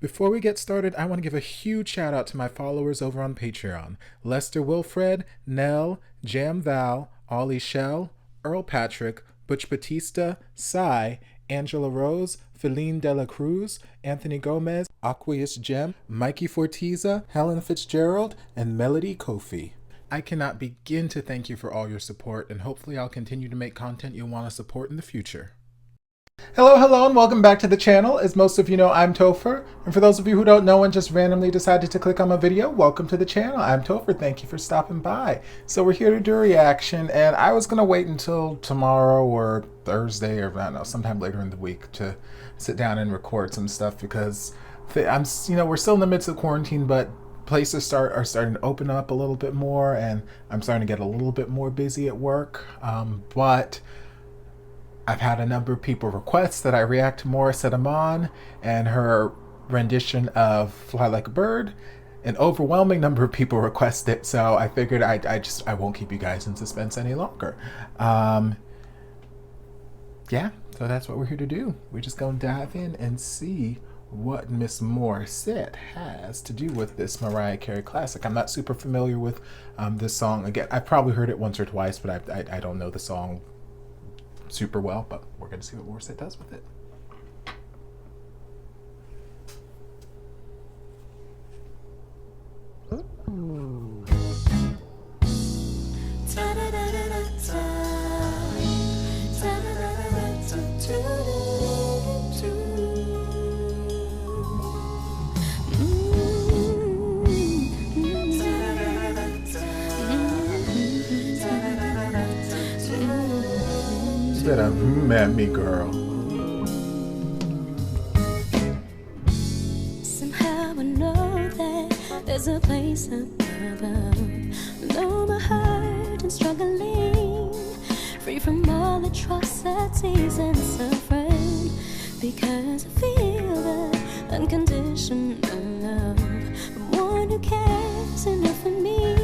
Before we get started, I want to give a huge shout out to my followers over on Patreon. Lester Wilfred, Nell, Jam Val, Ollie Shell, Earl Patrick, Butch Batista, Cy, Angela Rose, Feline Dela Cruz, Anthony Gomez, Aqueous Gem, Mikey Fortiza, Helen Fitzgerald, and Melody Kofi. I cannot begin to thank you for all your support, and hopefully I'll continue to make content you'll want to support in the future. Hello, and welcome back to the channel. As most of you know, I'm Topher. And for those of you who don't know and just randomly decided to click on my video, welcome to the channel. I'm Topher. Thank you for stopping by. So we're here to do a reaction, and I was going to wait until tomorrow or Thursday or I don't know, sometime later in the week to sit down and record some stuff because we're still in the midst of quarantine, but places are starting to open up a little bit more, and I'm starting to get a little bit more busy at work. But I've had a number of people request that I react to Morissette Amon and her rendition of Fly Like a Bird. An overwhelming number of people request it, so I figured I won't keep you guys in suspense any longer. Yeah, so that's what we're here to do. We're just gonna dive in and see what Miss Morissette has to do with this Mariah Carey classic. I'm not super familiar with this song. Again, I've probably heard it once or twice, but I don't know the song super well, but we're going to see what Morissette does with it. Better at me, girl. Somehow I know that there's a place up above. Though my heart is struggling, free from all atrocities and suffering, because I feel the unconditional love from one who cares enough for me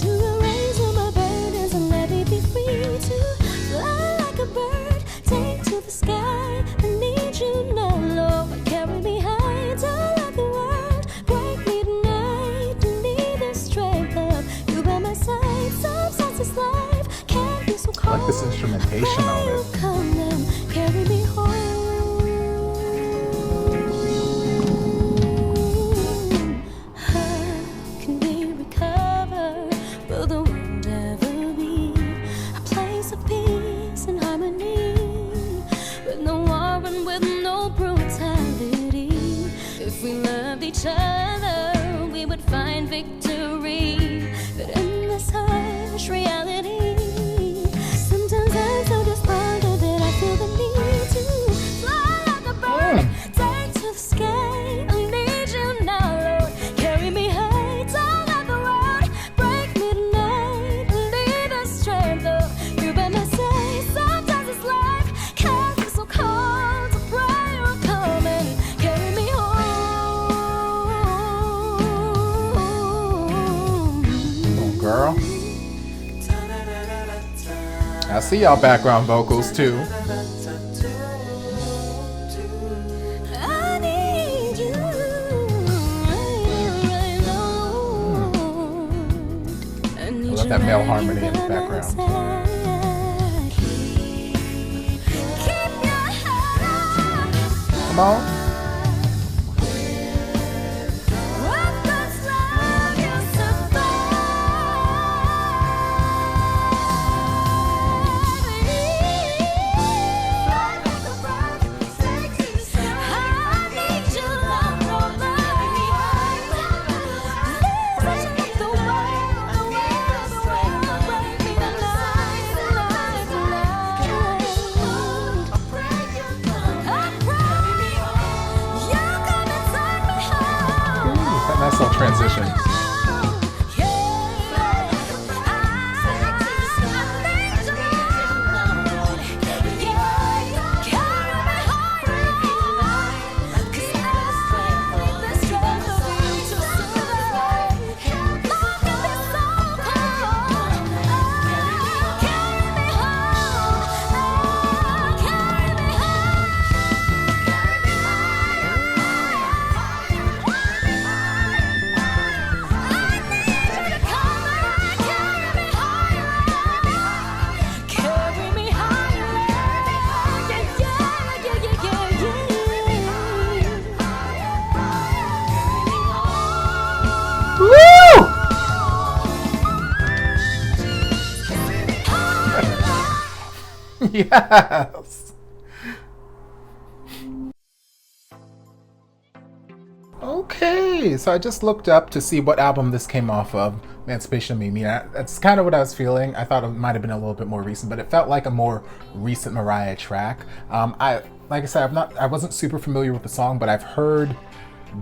to erase all my burdens and let me be free to fly like a bird, take to the sky. I need you now, Lord. Carry me high, tall like the world. Break me tonight. I need the strength of you by my side. Sometimes this life can be so cold. I like this instrumentation on it. Come and carry me home. How can we recover? Will the world ever be a place of peace and harmony, with no war and with no brutality? If we loved each other, we would find victory. But in this harsh reality, sometimes I'm so despondent that I feel the need to fly like a bird, take to the sky. I need you now, Lord. Carry me high, tall like the world. Break me tonight. I need the strength of you by my side. Sometimes this life can be so cold. So pray you'll come and carry me home. Come on, girl. I see y'all background vocals too. I need you. I love that male harmony in the background. Come on. Nice little transition. Yes. Okay, so I just looked up to see what album this came off of. Emancipation of Mimi. That's kind of what I was feeling. I thought it might have been a little bit more recent, but it felt like a more recent Mariah track. Like I said, I wasn't super familiar with the song, but I've heard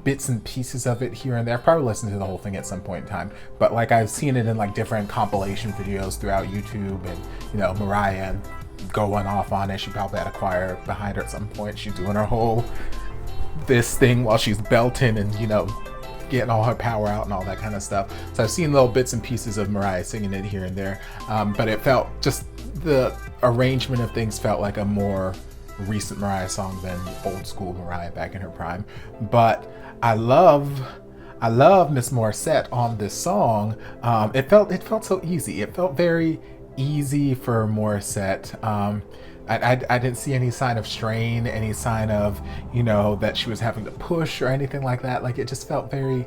bits and pieces of it here and there. I've probably listened to the whole thing at some point in time, but like I've seen it in like different compilation videos throughout YouTube, and you know, Mariah going off on it. She probably had a choir behind her at some point. She's doing her whole this thing while she's belting and, you know, getting all her power out and all that kind of stuff. So I've seen little bits and pieces of Mariah singing it here and there, but it felt just, the arrangement of things felt like a more recent Mariah song than old school Mariah back in her prime. But I love Miss Morissette on this song. It felt so easy. It felt very easy for Morissette. I didn't see any sign of strain, any sign of, you know, that she was having to push or anything like that. Like, it just felt very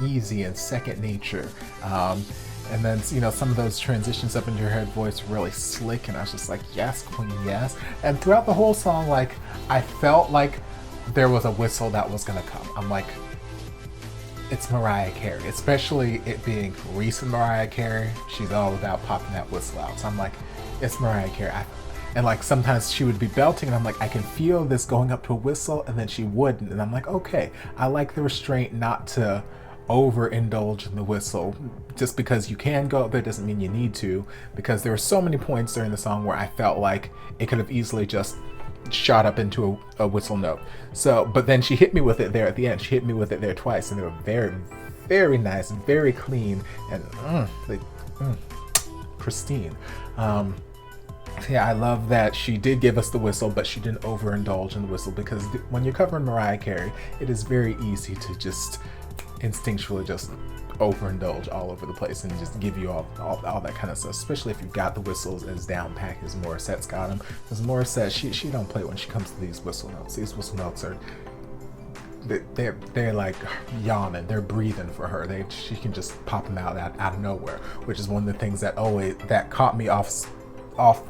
easy and second nature. And then, you know, some of those transitions up into her head voice were really slick, and I was just like, yes, queen, yes. And throughout the whole song, like, I felt like there was a whistle that was gonna come. I'm like, it's Mariah Carey, especially it being recent Mariah Carey. She's all about popping that whistle out. So I'm like, it's Mariah Carey. And like sometimes she would be belting and I'm like, I can feel this going up to a whistle, and then she wouldn't. And I'm like, okay, I like the restraint not to overindulge in the whistle. Just because you can go up there doesn't mean you need to, because there were so many points during the song where I felt like it could have easily just shot up into a whistle note. So, but then she hit me with it there at the end. She hit me with it there twice, and they were very, very nice and very clean and pristine. Yeah, I love that she did give us the whistle, but she didn't overindulge in the whistle, because when you're covering Mariah Carey, it is very easy to just instinctually just overindulge all over the place and just give you all that kind of stuff, especially if you've got the whistles as down packed as Morissette's got them. Because Morissette, she don't play when she comes to these whistle notes. These whistle notes are, they're like yawning, they're breathing for her. She can just pop them out of nowhere, which is one of the things that caught me off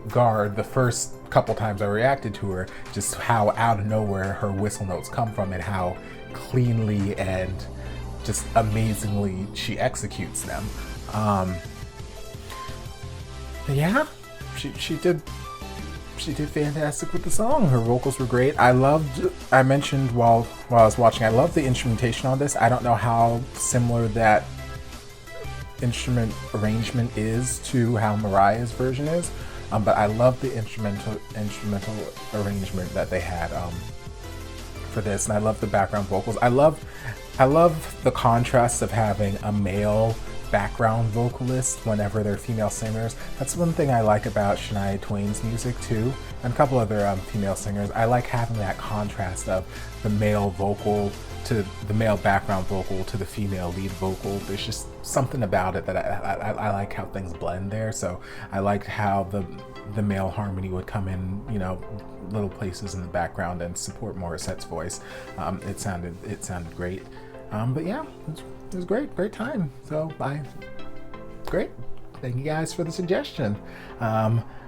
guard the first couple times I reacted to her, just how out of nowhere her whistle notes come from and how cleanly and just amazingly she executes them. Yeah, she did fantastic with the song. Her vocals were great. I mentioned while I was watching, I love the instrumentation on this. I don't know how similar that instrument arrangement is to how Mariah's version is, but I love the instrumental arrangement that they had for this, and I love the background vocals. I love the contrast of having a male background vocalist whenever they're female singers. That's one thing I like about Shania Twain's music too, and a couple other female singers. I like having that contrast of the male vocal to the male background vocal to the female lead vocal. There's just something about it that I like how things blend there. So I liked how the male harmony would come in, you know, little places in the background and support Morissette's voice. It sounded great. But yeah, it was great time. So great. Thank you guys for the suggestion.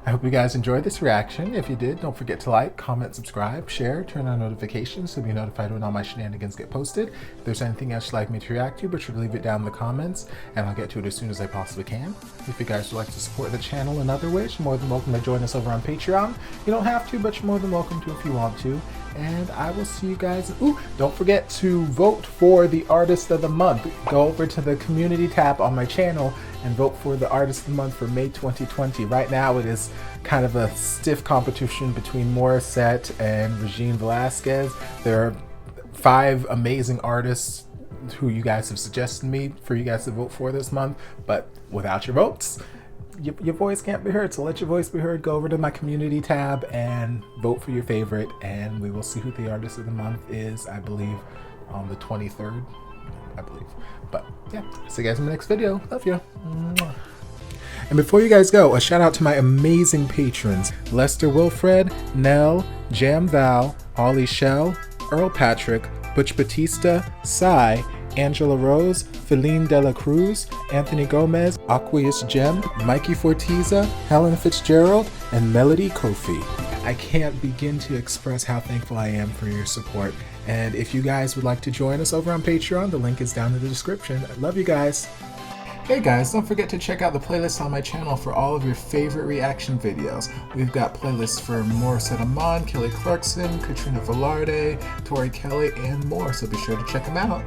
I hope you guys enjoyed this reaction. If you did, don't forget to like, comment, subscribe, share, turn on notifications so you'll be notified when all my shenanigans get posted. If there's anything else you'd like me to react to, be sure to leave it down in the comments, and I'll get to it as soon as I possibly can. If you guys would like to support the channel in other ways, you're more than welcome to join us over on Patreon. You don't have to, but you're more than welcome to if you want to. And I will see you guys. Ooh, don't forget to vote for the Artist of the Month. Go over to the community tab on my channel and vote for the Artist of the Month for May 2020. Right now it is kind of a stiff competition between Morissette and Regine Velasquez. There are 5 amazing artists who you guys have suggested me for you guys to vote for this month, but without your votes, your voice can't be heard. So let your voice be heard. Go over to my community tab and vote for your favorite, and we will see who the Artist of the Month is, I believe, on the 23rd, I believe. But yeah, see you guys in the next video. Love you. And before you guys go, a shout out to my amazing patrons: Lester Wilfred, Nell, Jam Val, Ollie Shell, Earl Patrick, Butch Batista, Cy, Angela Rose, Feline Dela Cruz, Anthony Gomez, Aqueous Gem, Mikey Fortiza, Helen Fitzgerald, and Melody Kofi. I can't begin to express how thankful I am for your support. And if you guys would like to join us over on Patreon, the link is down in the description. I love you guys. Hey guys, don't forget to check out the playlist on my channel for all of your favorite reaction videos. We've got playlists for Morissette Amon, Kelly Clarkson, Katrina Velarde, Tori Kelly, and more, so be sure to check them out.